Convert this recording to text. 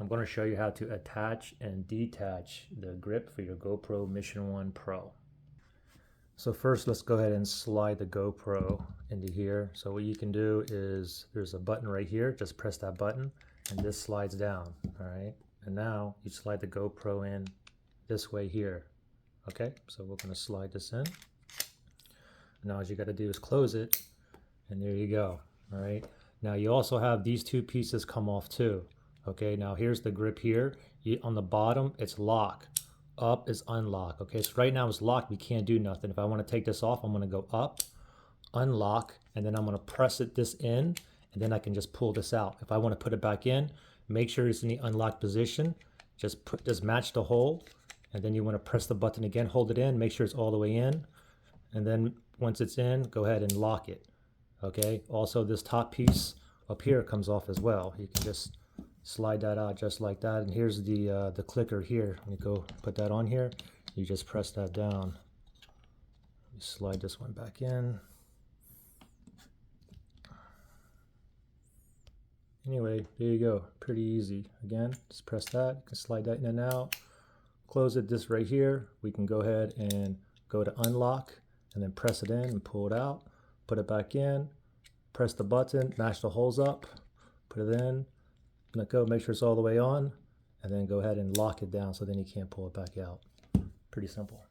I'm going to show you how to attach and detach the grip for your GoPro Mission 1 Pro. So first, let's go ahead and slide the GoPro into here. So what you can do is, there's a button right here, just press that button and this slides down, all right? And now you slide the GoPro in this way here, okay? So we're going to slide this in. Now all you got to do is close it, and there you go, all right? Now you also have these two pieces come off too, okay? Now here's the grip here. On the bottom, it's lock. Up is unlock, okay? So right now it's locked, we can't do nothing. If I want to take this off, I'm going to go up, unlock, and then I'm going to press this in, and then I can just pull this out. If I want to put it back in, make sure it's in the unlocked position. Just match the hole, and then you want to press the button again, hold it in, make sure it's all the way in, and then once it's in, go ahead and lock it, okay? Also, this top piece up here comes off as well. You can just slide that out just like that, and here's the clicker here. When you go put that on here, you just press that down. You slide this one back in. Anyway, there you go, pretty easy. Again, just press that, you can slide that in and out. Close it, this right here, we can go ahead and go to unlock, and then press it in and pull it out, put it back in, press the button, match the holes up, put it in, let go, make sure it's all the way on, and then go ahead and lock it down so then you can't pull it back out. Pretty simple.